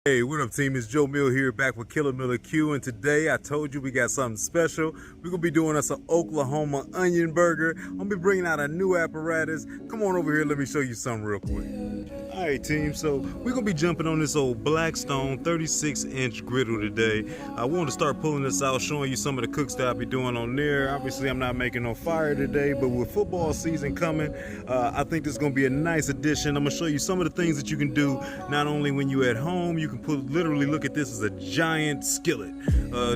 Hey, what up team? It's Joe Mill here back with Killer Miller Q, and today I told you we got something special. We're gonna be doing us an Oklahoma onion burger. I'm gonna be bringing out a new apparatus. Come on over here, let me show you something real quick. All right team, so we're gonna be jumping on this old Blackstone 36-inch griddle today. I wanted to start pulling this out, showing you some of the cooks that I'll be doing on there. Obviously I'm not making no fire today, but with football season coming, I think this is gonna be a nice addition. I'm gonna show you some of the things that you can do, not only when you're at home. You can literally look at this as a giant skillet.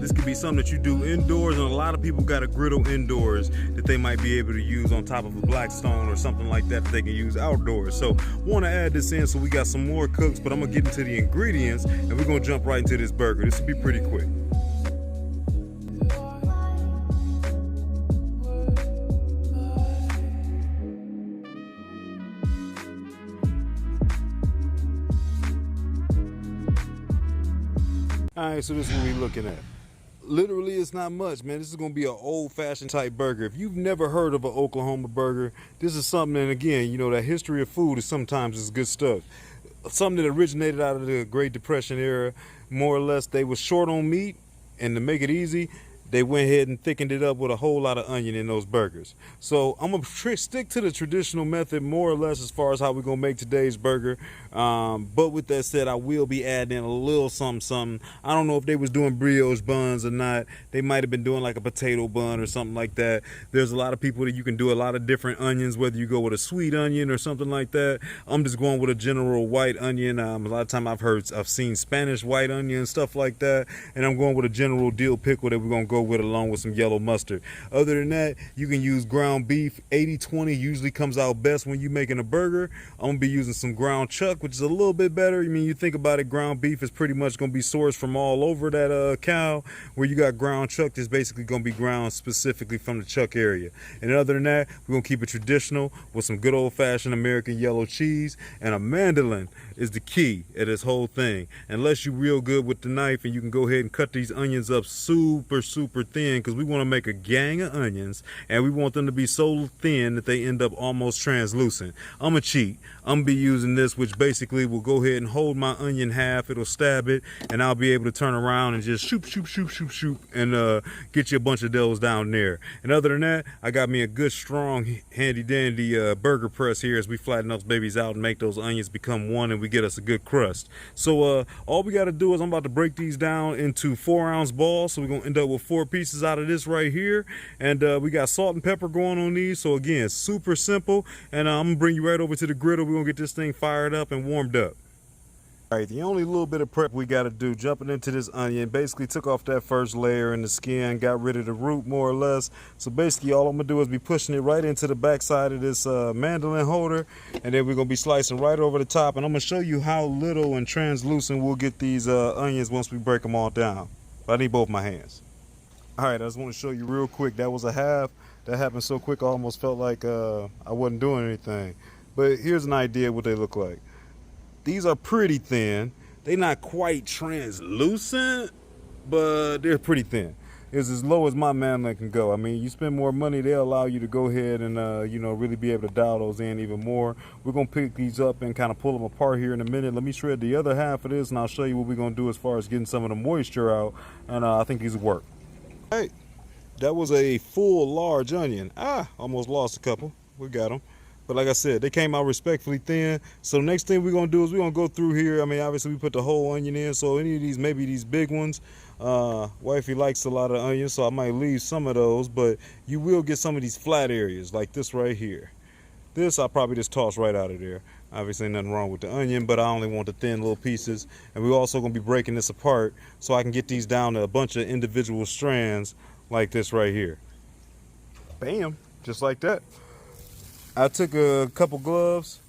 This could be something that you do indoors, and a lot of people got a griddle indoors that they might be able to use on top of a Blackstone or something like that they can use outdoors. So want to add this in, so we got some more cooks, but I'm gonna get into the ingredients and we're gonna jump right into this burger. This will be pretty quick. All right, so this is what we're looking at. Literally, it's not much, man. This is gonna be an old-fashioned type burger. If you've never heard of an Oklahoma burger, this is something, and again, you know, that history of food is sometimes good stuff. Something that originated out of the Great Depression era. More or less, they were short on meat, and to make it easy, they went ahead and thickened it up with a whole lot of onion in those burgers. So I'm gonna stick to the traditional method more or less as far as how we're gonna make today's burger. But with that said, I will be adding in a little something. I don't know if they was doing brioche buns or not. They might have been doing like a potato bun or something like that. There's a lot of people that you can do a lot of different onions, whether you go with a sweet onion or something like that. I'm just going with a general white onion. A lot of time I've seen Spanish white onion, stuff like that. And I'm going with a general dill pickle that we're gonna go with along with some yellow mustard. Other than that, you can use ground beef. 80-20 usually comes out best when you're making a burger. I'm gonna be using some ground chuck, which is a little bit better. I mean, you think about it, ground beef is pretty much gonna be sourced from all over that cow. Where you got ground chuck, that's basically gonna be ground specifically from the chuck area. And other than that, we're gonna keep it traditional with some good old-fashioned American yellow cheese, and a mandolin is the key at this whole thing. Unless you're real good with the knife, and you can go ahead and cut these onions up super thin, because we want to make a gang of onions, and we want them to be so thin that they end up almost translucent. I'm gonna cheat. I'm gonna be using this, which basically will go ahead and hold my onion half. It'll stab it, and I'll be able to turn around and just shoop, and get you a bunch of those down there. And other than that, I got me a good, strong, handy dandy burger press here as we flatten those babies out and make those onions become one, and we get us a good crust. So all we got to do is, I'm about to break these down into 4-ounce balls. So we're gonna end up with 4 pieces out of this right here, and we got salt and pepper going on these. So again, super simple, and I'm gonna bring you right over to the griddle. We're gonna get this thing fired up and warmed up. All right, the only little bit of prep we got to do, jumping into this onion, basically took off that first layer in the skin, got rid of the root more or less. So basically all I'm gonna do is be pushing it right into the backside of this mandolin holder, and then we're gonna be slicing right over the top, and I'm gonna show you how little and translucent we'll get these onions once we break them all down. But I need both my hands. All right, I just want to show you real quick. That was a half. That happened so quick I almost felt like I wasn't doing anything. But here's an idea what they look like. These are pretty thin. They're not quite translucent, but they're pretty thin. It's as low as my mandolin can go. I mean, you spend more money, they'll allow you to go ahead and you know, really be able to dial those in even more. We're gonna pick these up and kind of pull them apart here in a minute. Let me shred the other half of this, and I'll show you what we're gonna do as far as getting some of the moisture out. And I think these will work. Hey, that was a full large onion. Almost lost a couple. We got them. But like I said, they came out respectfully thin. So next thing we're gonna do is we're gonna go through here. I mean, obviously we put the whole onion in. So any of these, maybe these big ones, wifey likes a lot of onions, so I might leave some of those. But you will get some of these flat areas like this right here. This I'll probably just toss right out of there. Obviously nothing wrong with the onion, but I only want the thin little pieces. And we're also gonna be breaking this apart so I can get these down to a bunch of individual strands like this right here. Bam, just like that. I took a couple gloves.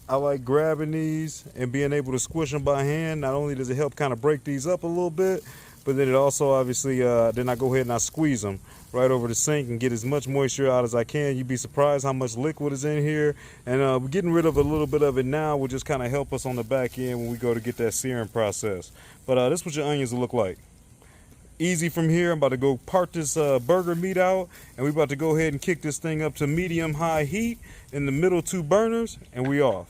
I like grabbing these and being able to squish them by hand. Not only does it help kind of break these up a little bit, but then it also obviously, then I go ahead and I squeeze them right over the sink and get as much moisture out as I can. You'd be surprised how much liquid is in here. And we're getting rid of a little bit of it now, will just kind of help us on the back end when we go to get that searing process. But this is what your onions will look like. Easy from here. I'm about to go part this burger meat out, and we're about to go ahead and kick this thing up to medium high heat in the middle 2 burners, and we off.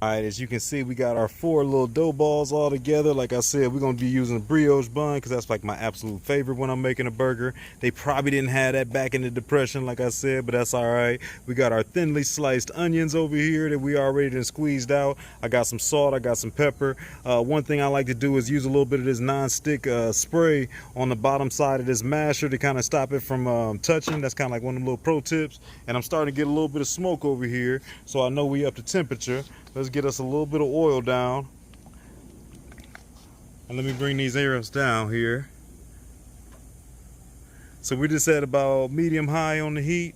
All right, as you can see, we got our 4 little dough balls all together. Like I said, we're gonna be using a brioche bun because that's like my absolute favorite when I'm making a burger. They probably didn't have that back in the Depression, like I said, but that's all right. We got our thinly sliced onions over here that we already done squeezed out. I got some salt, I got some pepper. One thing I like to do is use a little bit of this non-stick spray on the bottom side of this masher to kind of stop it from touching. That's kind of like one of the little pro tips. And I'm starting to get a little bit of smoke over here, so I know we up to temperature. Let's get us a little bit of oil down. And let me bring these arrows down here. So we just at about medium high on the heat.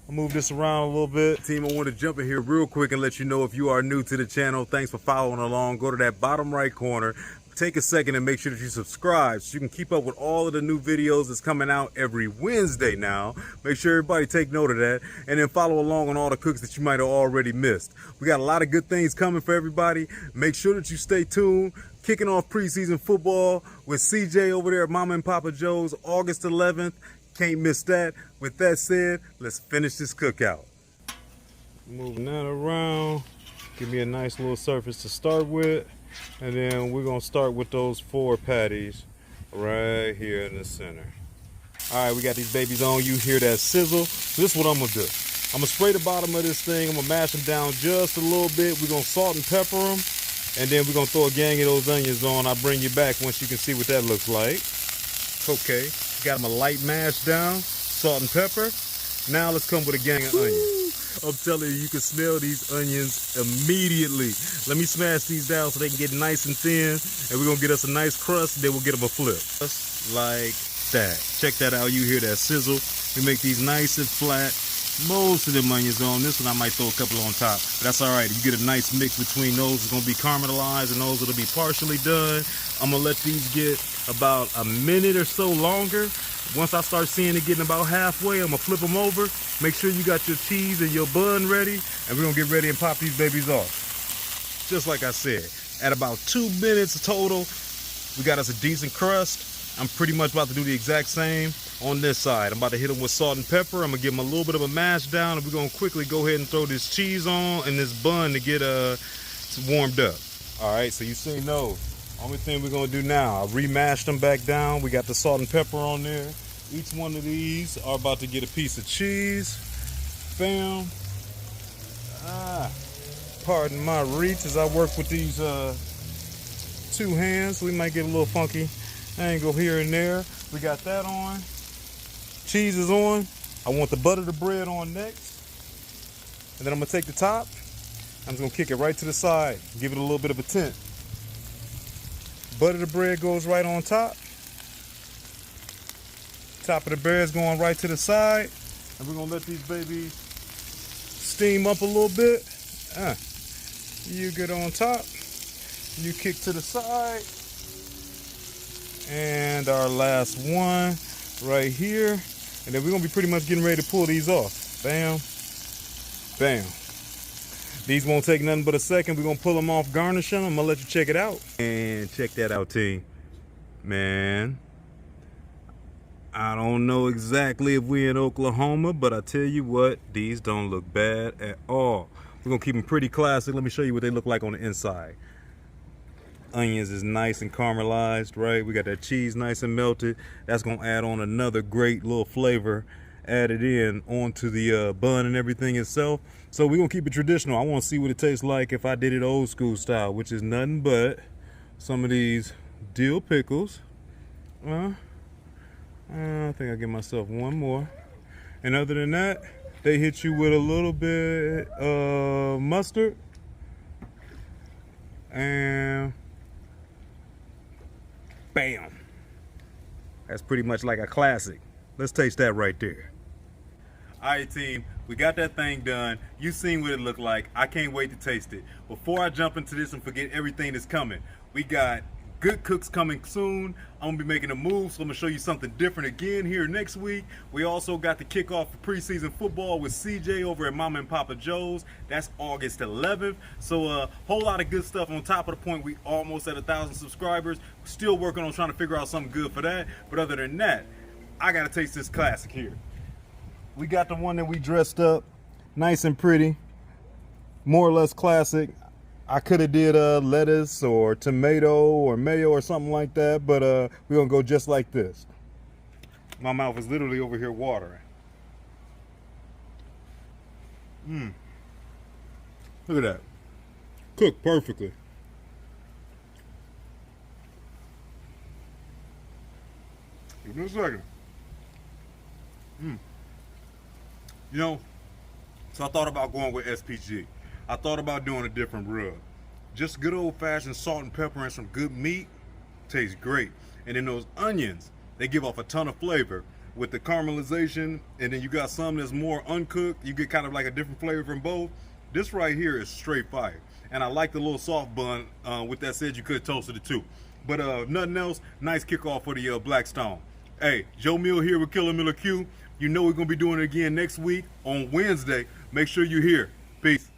I'll move this around a little bit. Team, I want to jump in here real quick and let you know if you are new to the channel, thanks for following along. Go to that bottom right corner. Take a second and make sure that you subscribe so you can keep up with all of the new videos that's coming out every Wednesday now. Make sure everybody take note of that, and then follow along on all the cooks that you might have already missed. We got a lot of good things coming for everybody. Make sure that you stay tuned. Kicking off preseason football with CJ over there at Mama and Papa Joe's, August 11th. Can't miss that. With that said, let's finish this cookout. Moving that around. Give me a nice little surface to start with. And then we're gonna start with those 4 patties right here in the center. All right, we got these babies on. You hear that sizzle? So this is what I'm gonna do. I'm gonna spray the bottom of this thing. I'm gonna mash them down just a little bit. We're gonna salt and pepper them. And then we're gonna throw a gang of those onions on. I'll bring you back once you can see what that looks like. Okay, got them a light mash down, salt and pepper. Now let's come with a gang of onions. I'm telling you, you can smell these onions immediately. Let me smash these down so they can get nice and thin, and we're gonna get us a nice crust, then we'll get them a flip. Just like that. Check that out, you hear that sizzle. We make these nice and flat. Most of them onions on. This one I might throw a couple on top, but that's all right. You get a nice mix between those. It's gonna be caramelized and those that'll be partially done. I'm gonna let these get about a minute or so longer. Once I start seeing it getting about halfway, I'm gonna flip them over. Make sure you got your cheese and your bun ready, and we're gonna get ready and pop these babies off. Just like I said, at about 2 minutes total, we got us a decent crust. I'm pretty much about to do the exact same on this side. I'm about to hit them with salt and pepper. I'm gonna give them a little bit of a mash down, and we're gonna quickly go ahead and throw this cheese on and this bun to get warmed up. All right, so you seen those. Only thing we're gonna do now, I remashed them back down. We got the salt and pepper on there. Each one of these are about to get a piece of cheese. Bam. Pardon my reach as I work with these 2 hands. We might get a little funky angle here and there. We got that on. Cheese is on. I want the butter the bread on next. And then I'm gonna take the top. I'm just gonna kick it right to the side. Give it a little bit of a tint. Butter the bread goes right on top. Top of the bread's going right to the side. And we're gonna let these babies steam up a little bit. You get on top. You kick to the side. And our last one right here. And then we're gonna be pretty much getting ready to pull these off. Bam, bam. These won't take nothing but a second. We're gonna pull them off, garnish them. I'm gonna let you check it out. And check that out, team. Man, I don't know exactly if we're in Oklahoma, but I tell you what, these don't look bad at all. We're gonna keep them pretty classic. Let me show you what they look like on the inside. Onions is nice and caramelized, right? We got that cheese nice and melted. That's gonna add on another great little flavor added in onto the bun and everything itself. So we're gonna keep it traditional. I wanna see what it tastes like if I did it old school style, which is nothing but some of these dill pickles. I think I'll give myself one more. And other than that, they hit you with a little bit of mustard and bam. That's pretty much like a classic. Let's taste that right there. All right, team, we got that thing done. You've seen what it looked like. I can't wait to taste it. Before I jump into this and forget everything that's coming, we got good cooks coming soon. I'm gonna be making a move, so I'm gonna show you something different again here next week. We also got the kickoff for preseason football with CJ over at Mama and Papa Joe's. That's August 11th. So a whole lot of good stuff. On top of the point, we almost at 1,000 subscribers. Still working on trying to figure out something good for that. But other than that, I gotta taste this classic here. We got the one that we dressed up nice and pretty, more or less classic. I could have did lettuce or tomato or mayo or something like that, but we're gonna go just like this. My mouth is literally over here watering. Look at that. Cooked perfectly. Give me a second. You know, so I thought about going with SPG. I thought about doing a different rub. Just good old fashioned salt and pepper and some good meat tastes great. And then those onions, they give off a ton of flavor with the caramelization. And then you got some that's more uncooked. You get kind of like a different flavor from both. This right here is straight fire. And I like the little soft bun. With that said, you could have toasted it too. But nothing else, nice kickoff for the Blackstone. Hey, Joe Mill here with Killer Miller Q. You know we're going to be doing it again next week on Wednesday. Make sure you're here. Peace.